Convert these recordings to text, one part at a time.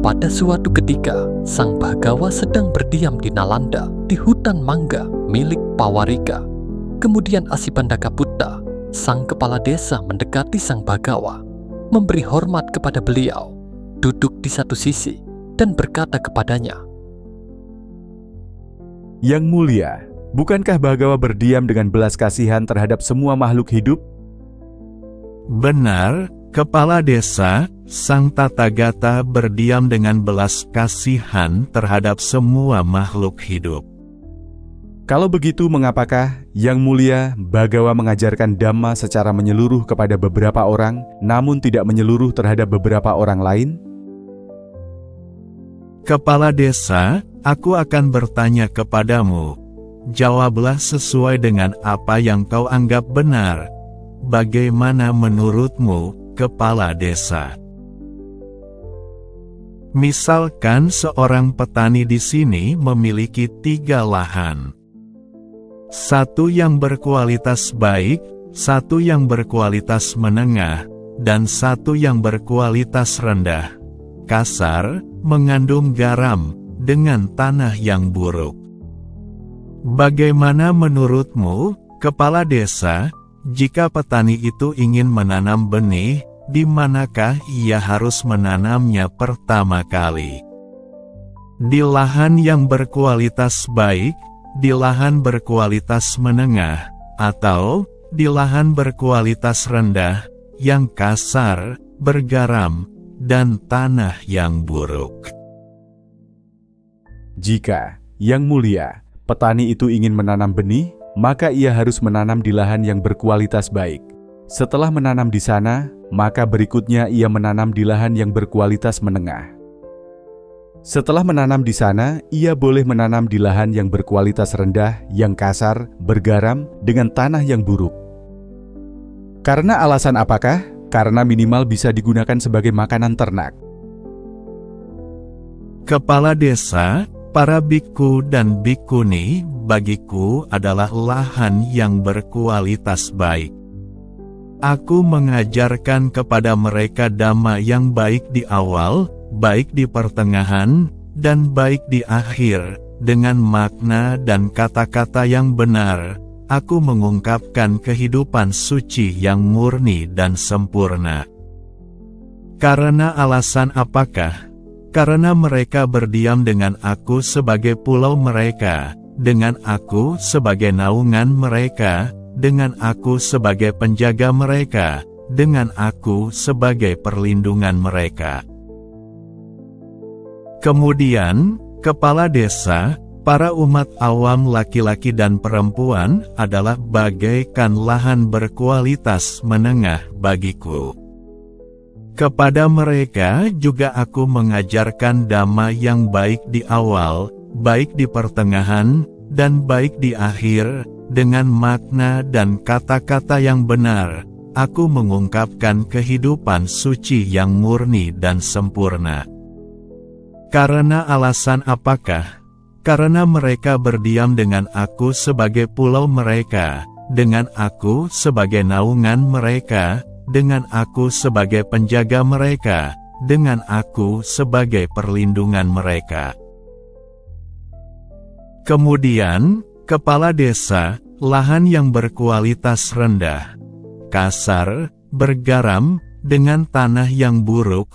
Pada suatu ketika, Sang Bhagawa sedang berdiam di Nalanda, di hutan mangga milik Pawarika. Kemudian Asibandakaputta, sang kepala desa, mendekati Sang Bhagawa, memberi hormat kepada beliau, duduk di satu sisi, dan berkata kepadanya, Yang mulia, bukankah Bhagawa berdiam dengan belas kasihan terhadap semua makhluk hidup? Benar, Kepala Desa, Sang Tathagata berdiam dengan belas kasihan terhadap semua makhluk hidup. Kalau begitu, mengapakah Yang Mulia Bhagawa mengajarkan Dhamma secara menyeluruh kepada beberapa orang, namun tidak menyeluruh terhadap beberapa orang lain? Kepala Desa, aku akan bertanya kepadamu. Jawablah sesuai dengan apa yang kau anggap benar. Bagaimana menurutmu, Kepala Desa? Misalkan seorang petani di sini memiliki 3 lahan. Satu yang berkualitas baik, satu yang berkualitas menengah, dan satu yang berkualitas rendah. Kasar, mengandung garam, dengan tanah yang buruk. Bagaimana menurutmu, Kepala Desa, jika petani itu ingin menanam benih, di manakah ia harus menanamnya pertama kali? Di lahan yang berkualitas baik, di lahan berkualitas menengah, atau di lahan berkualitas rendah, yang kasar, bergaram, dan tanah yang buruk. Jika, Yang Mulia, petani itu ingin menanam benih, maka ia harus menanam di lahan yang berkualitas baik. Setelah menanam di sana, maka berikutnya ia menanam di lahan yang berkualitas menengah. Setelah menanam di sana, ia boleh menanam di lahan yang berkualitas rendah, yang kasar, bergaram, dengan tanah yang buruk. Karena alasan apakah? Karena minimal bisa digunakan sebagai makanan ternak. Kepala Desa, para biku dan bikuni, bagiku adalah lahan yang berkualitas baik. Aku mengajarkan kepada mereka Dhamma yang baik di awal, baik di pertengahan, dan baik di akhir, dengan makna dan kata-kata yang benar. Aku mengungkapkan kehidupan suci yang murni dan sempurna. Karena alasan apakah? Karena mereka berdiam dengan aku sebagai pulau mereka, dengan aku sebagai naungan mereka, dengan aku sebagai penjaga mereka, dengan aku sebagai perlindungan mereka. Kemudian, Kepala Desa, para umat awam laki-laki dan perempuan adalah bagaikan lahan berkualitas menengah bagiku. Kepada mereka juga aku mengajarkan Dhamma yang baik di awal, baik di pertengahan, dan baik di akhir, dengan makna dan kata-kata yang benar. Aku mengungkapkan kehidupan suci yang murni dan sempurna. Karena alasan apakah? Karena mereka berdiam dengan aku sebagai pulau mereka, dengan aku sebagai naungan mereka, dengan aku sebagai penjaga mereka, dengan aku sebagai perlindungan mereka. Kemudian, Kepala Desa, lahan yang berkualitas rendah, kasar, bergaram, dengan tanah yang buruk,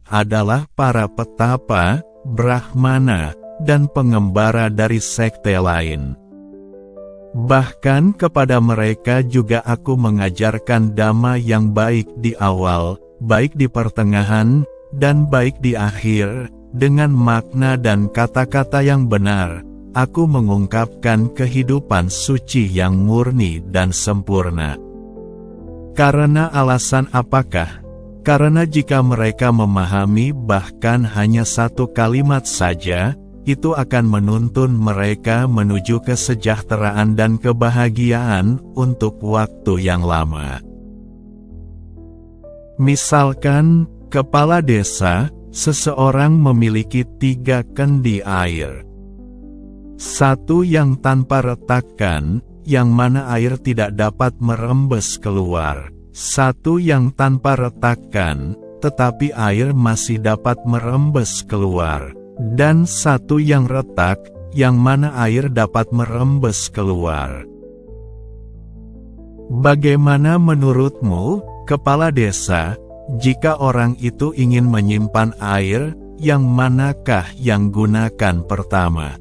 adalah para petapa, brahmana, dan pengembara dari sekte lain. Bahkan kepada mereka juga aku mengajarkan Dhamma yang baik di awal, baik di pertengahan, dan baik di akhir, dengan makna dan kata-kata yang benar. Aku mengungkapkan kehidupan suci yang murni dan sempurna. Karena alasan apakah? Karena jika mereka memahami bahkan hanya satu kalimat saja, itu akan menuntun mereka menuju kesejahteraan dan kebahagiaan untuk waktu yang lama. Misalkan, Kepala Desa, seseorang memiliki 3 kendi air. Satu yang tanpa retakan, yang mana air tidak dapat merembes keluar. Satu yang tanpa retakan, tetapi air masih dapat merembes keluar. Dan satu yang retak, yang mana air dapat merembes keluar. Bagaimana menurutmu, kepala desa, jika orang itu ingin menyimpan air, yang manakah yang gunakan pertama?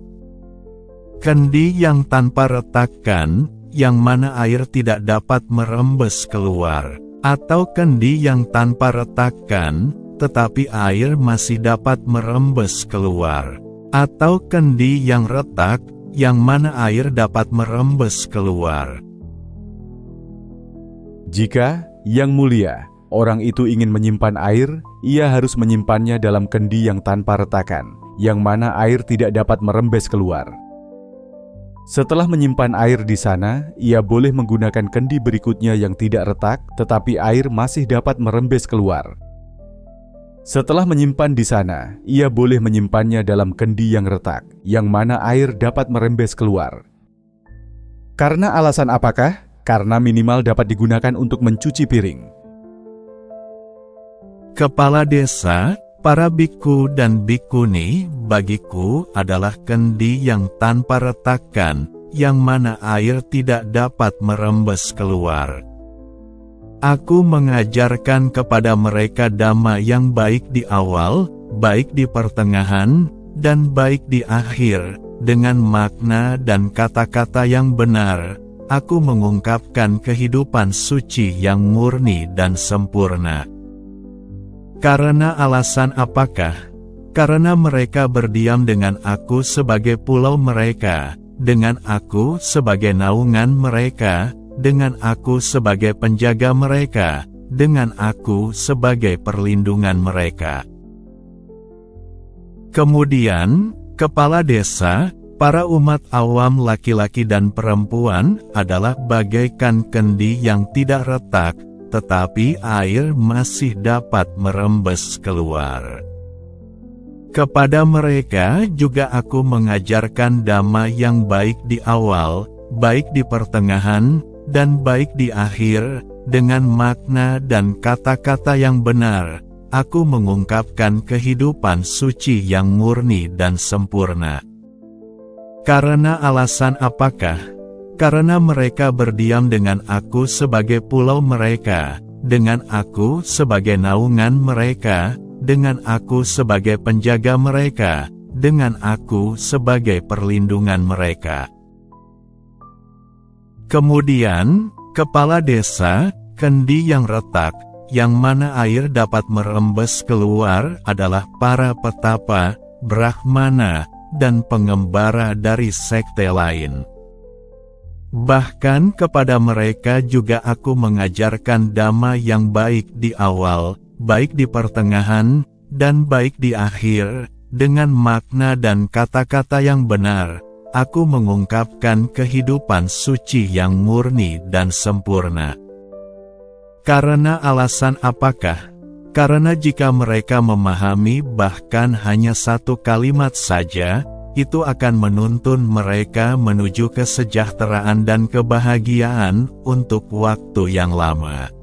Kendi yang tanpa retakan, yang mana air tidak dapat merembes keluar, atau kendi yang tanpa retakan, tetapi air masih dapat merembes keluar, atau kendi yang retak, yang mana air dapat merembes keluar. Jika, Yang Mulia, orang itu ingin menyimpan air, ia harus menyimpannya dalam kendi yang tanpa retakan, yang mana air tidak dapat merembes keluar. Setelah menyimpan air di sana, ia boleh menggunakan kendi berikutnya yang tidak retak, tetapi air masih dapat merembes keluar. Setelah menyimpan di sana, ia boleh menyimpannya dalam kendi yang retak, yang mana air dapat merembes keluar. Karena alasan apakah? Karena minimal dapat digunakan untuk mencuci piring. Kepala desa, para biku dan bikuni, bagiku adalah kendi yang tanpa retakan, yang mana air tidak dapat merembes keluar. Aku mengajarkan kepada mereka dhamma yang baik di awal, baik di pertengahan, dan baik di akhir, dengan makna dan kata-kata yang benar. Aku mengungkapkan kehidupan suci yang murni dan sempurna. Karena alasan apakah? Karena mereka berdiam dengan aku sebagai pulau mereka, dengan aku sebagai naungan mereka, dengan aku sebagai penjaga mereka, dengan aku sebagai perlindungan mereka. Kemudian, kepala desa, para umat awam laki-laki dan perempuan adalah bagaikan kendi yang tidak retak, tetapi air masih dapat merembes keluar. Kepada mereka juga aku mengajarkan dhamma yang baik di awal, baik di pertengahan, dan baik di akhir, dengan makna dan kata-kata yang benar. Aku mengungkapkan kehidupan suci yang murni dan sempurna. Karena alasan apakah? Karena mereka berdiam dengan aku sebagai pulau mereka, dengan aku sebagai naungan mereka, dengan aku sebagai penjaga mereka, dengan aku sebagai perlindungan mereka. Kemudian, kepala desa, kendi yang retak, yang mana air dapat merembes keluar adalah para petapa, brahmana, dan pengembara dari sekte lain. Bahkan kepada mereka juga aku mengajarkan dhamma yang baik di awal, baik di pertengahan, dan baik di akhir, dengan makna dan kata-kata yang benar. Aku mengungkapkan kehidupan suci yang murni dan sempurna. Karena alasan apakah? Karena jika mereka memahami bahkan hanya satu kalimat saja, itu akan menuntun mereka menuju kesejahteraan dan kebahagiaan untuk waktu yang lama.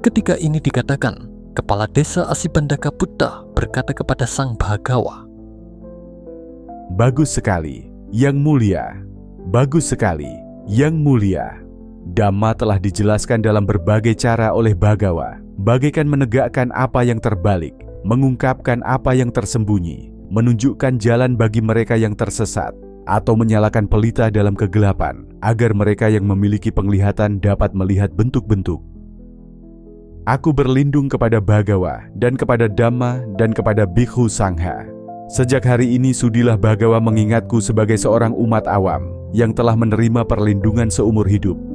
Ketika ini dikatakan, kepala desa Asibandaka Putta berkata kepada Sang Bhagawa, Bagus sekali, Yang Mulia. Bagus sekali, Yang Mulia. Dhamma telah dijelaskan dalam berbagai cara oleh Bhagawa, bagaikan menegakkan apa yang terbalik, mengungkapkan apa yang tersembunyi, menunjukkan jalan bagi mereka yang tersesat, atau menyalakan pelita dalam kegelapan, agar mereka yang memiliki penglihatan dapat melihat bentuk-bentuk. Aku berlindung kepada Bhagawa, dan kepada Dhamma, dan kepada Bhikkhu Sangha. Sejak hari ini sudilah Bhagawa mengingatku sebagai seorang umat awam, yang telah menerima perlindungan seumur hidup.